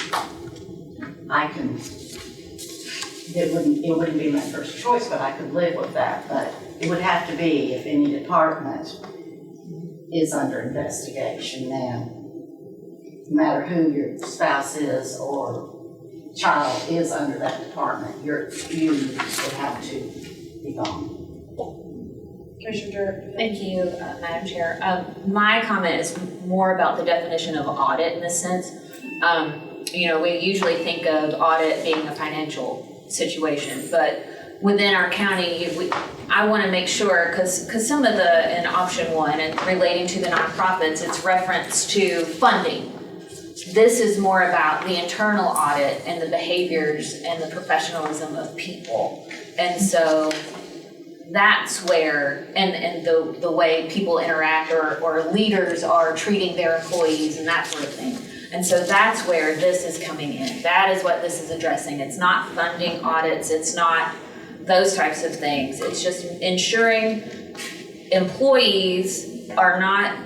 it wouldn't be my first choice, but I could live with that. But it would have to be if any department is under investigation, then no matter who your spouse is or child is under that department, you would have to be gone. Commissioner Durr. Thank you, Madam Chair. My comment is more about the definition of audit in this sense. You know, we usually think of audit being a financial situation, but within our county, I want to make sure, because some of in option one and relating to the nonprofits, it's reference to funding. This is more about the internal audit and the behaviors and the professionalism of people. And so that's where, and the way people interact or leaders are treating their employees and that sort of thing. And so that's where this is coming in. That is what this is addressing. It's not funding audits, it's not those types of things. It's just ensuring employees are not,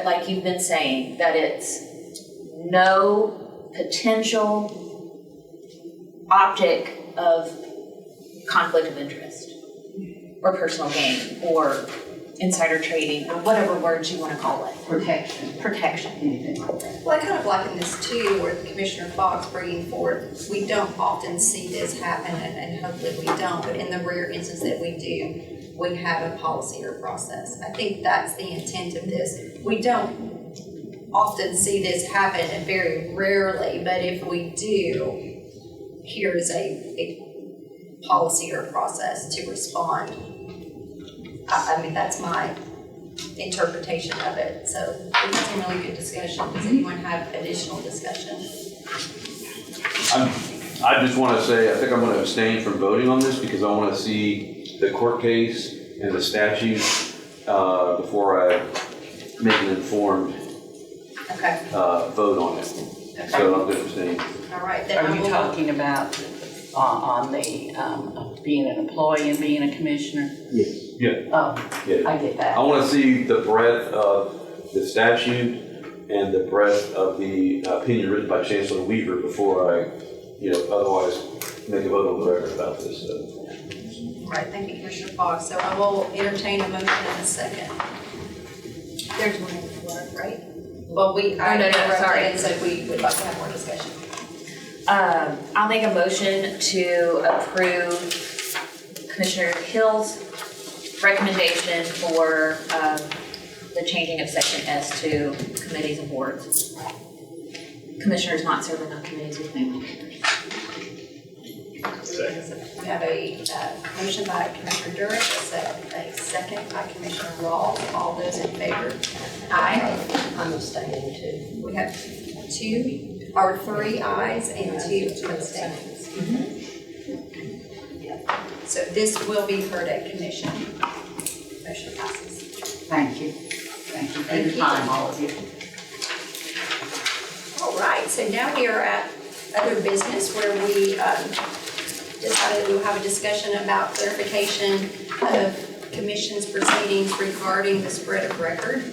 like you've been saying, that it's no potential object of conflict of interest or personal gain or insider trading or whatever words you want to call it. Protection. Anything like that. Well, I kind of liken this too, where Commissioner Fox bringing forth, we don't often see this happen, and hopefully we don't, but in the rare instance that we do, we have a policy or process. I think that's the intent of this. We don't often see this happen, and very rarely, but if we do, here is a policy or process to respond. I mean, that's my interpretation of it. So we've had some really good discussion. Does anyone have additional discussion? I just want to say, I think I'm going to abstain from voting on this because I want to see the court case and the statute before I make an informed Okay. vote on it. So I'm going to abstain. All right. Then Are I you will- talking about on the being an employee and being a commissioner? Yes. Oh, Yeah. I get that. I want to see the breadth of the statute and the breadth of the opinion written by Chancellor Weaver before I, otherwise make a vote on the record about this. So. All right. Thank you, Commissioner Fox. So I will entertain a motion in a second. There's one on the floor, right? Well, I no, interrupted sorry. and said we would like to have more discussion. I'll make a motion to approve Commissioner Hill's recommendation for the changing of section S to committees and boards. Commissioners not serving on committees with family members. We have a motion by Commissioner Durrett, a second by Commissioner Rawls. All those in favor? Aye. I'm abstaining too. We have 3 ayes and 2 abstentions. So this will be heard at commission. Motion passes. Thank you. Thank you for Thank your you. time, all of you. All right, so now we are at other business where we decided we will have a discussion about clarification of commission's proceedings regarding the spread of record.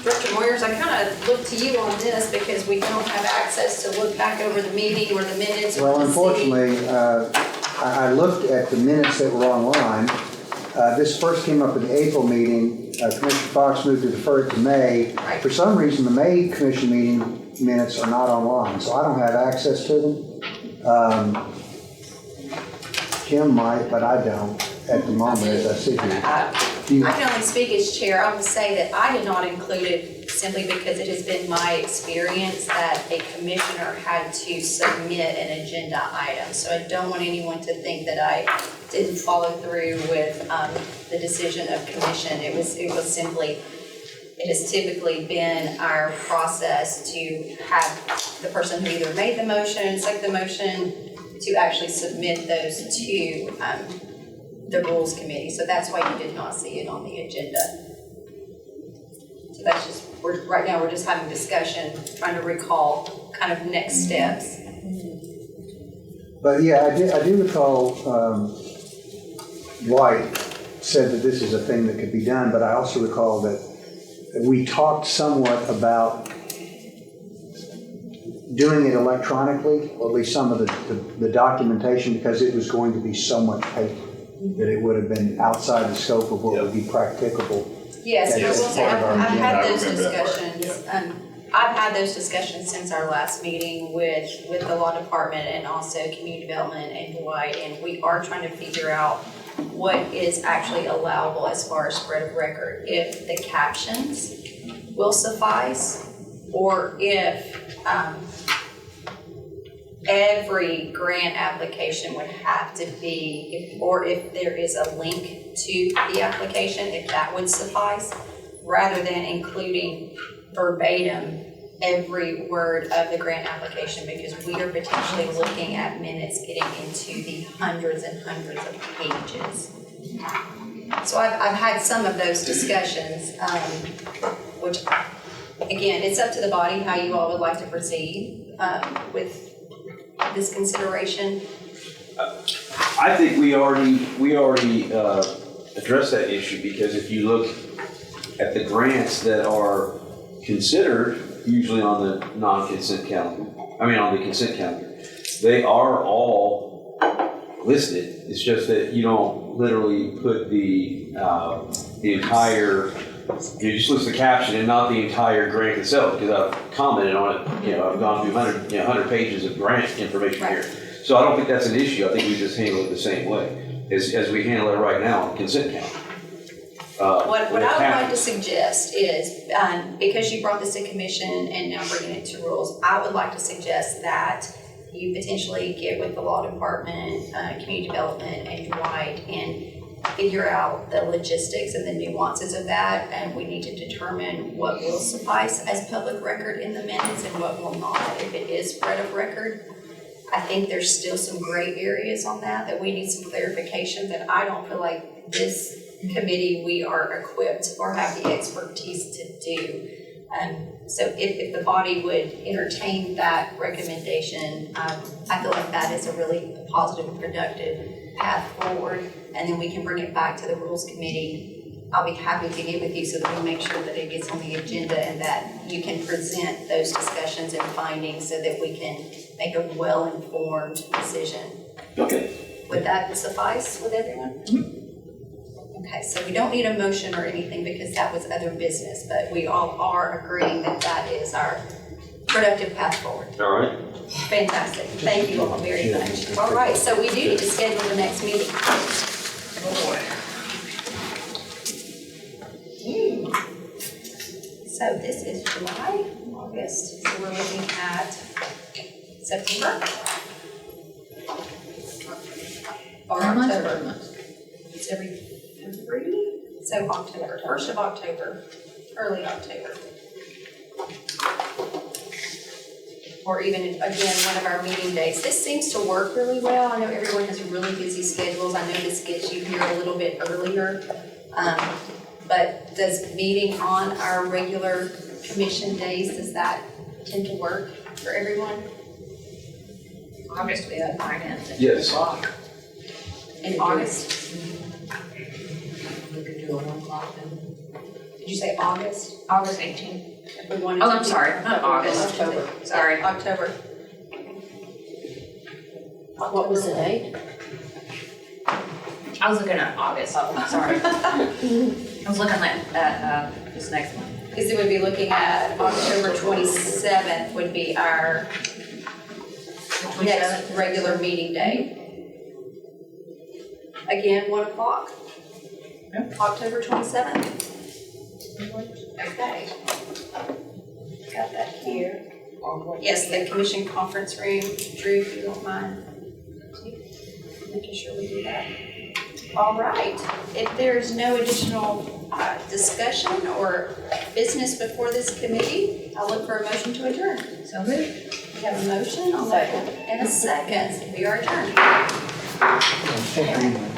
Director Moyers, I kind of look to you on this because we don't have access to look back over the meeting or the minutes. or Well, to see. unfortunately, I looked at the minutes that were online. This first came up in the April meeting. Commissioner Fox moved to defer it to May. Right. For some reason, the May commission meeting minutes are not online, so I don't have access to them. Kim might, but I don't at the moment as I sit here. Do you- I can only speak as chair. I will say that I did not include it simply because it has been my experience that a commissioner had to submit an agenda item. So I don't want anyone to think that I didn't follow through with the decision of commission. It was simply, it has typically been our process to have the person who either made the motion, seconded the motion, to actually submit those to the Rules Committee. So that's why you did not see it on the agenda. So that's just, right now we're just having discussion, trying to recall kind of next steps. But yeah, I do recall Dwight said that this is a thing that could be done, but I also recall that we talked somewhat about doing it electronically, or at least some of the documentation, because it was going to be so much paper that it would have been outside the scope of what would be practicable. Yes, and I will That's say, part of our I've had agenda. those I remember that part, discussions. I've had those discussions since our last meeting with the law department and also community development and Dwight, and we are trying to figure out what is actually allowable as far as spread of record. If the captions will suffice, or if every grant application would have to be, or if there is a link to the application, if that would suffice, rather than including verbatim every word of the grant application because we are potentially looking at minutes getting into the hundreds and hundreds of pages. So I've had some of those discussions, which, again, it's up to the body how you all would like to proceed with this consideration. I think we already addressed that issue, because if you look at the grants that are considered, usually on the non-consent calendar, on the consent calendar, they are all listed. It's just that you don't literally put the entire, you just list the caption and not the entire grant itself, because I've commented on it, I've gone through 100 pages of grant information here. So I don't think that's an issue. I think we just handle it the same way as we handle it right now on consent calendar. What I would like to suggest is, because you brought this to commission and now bringing it to rules, I would like to suggest that you potentially get with the law department, community development, and Dwight, and figure out the logistics and the nuances of that, and we need to determine what will suffice as public record in the minutes and what will not. If it is spread of record, I think there's still some gray areas on that we need some clarification that I don't feel like this committee we are equipped or have the expertise to do. So if the body would entertain that recommendation, I feel like that is a really positive and productive path forward, and then we can bring it back to the rules committee. I'll be happy to get with you so that we make sure that it gets on the agenda and that you can present those discussions and findings so that we can make a well-informed decision. Okay. Would that suffice with everyone? Mm-hmm. Okay, so we don't need a motion or anything because that was other business, but we all are agreeing that that is our productive path forward. All right. Fantastic. Thank you all very much. All right, so we do need to schedule the next meeting. So this is July, August, so we're looking at September? Or October? It's every 3, so October, 1st of October, early October. Or even, again, one of our meeting days. This seems to work really well. I know everyone has really busy schedules. I know this gets you here a little bit earlier. But does meeting on our regular commission days, does that tend to work for everyone? August, we had finance at 2 Yes. o'clock. In August? We could do a 1 o'clock then. Did you say August? August 18th. We wanted Oh, to I'm do- sorry, not August. October. Sorry. October. What was the date? I was looking at August, oh, sorry. I was looking at this next one. Because it would be looking at October 27th would be our next regular meeting day. Again, 1 o'clock? October 27th? Okay. Got that here. Yes, the commission conference room. Drew, if you don't mind making sure we do that. All right. If there's no additional discussion or business before this committee, I'll look for a motion to adjourn. So moved. We have a motion, and a second. We are adjourned. Thank you.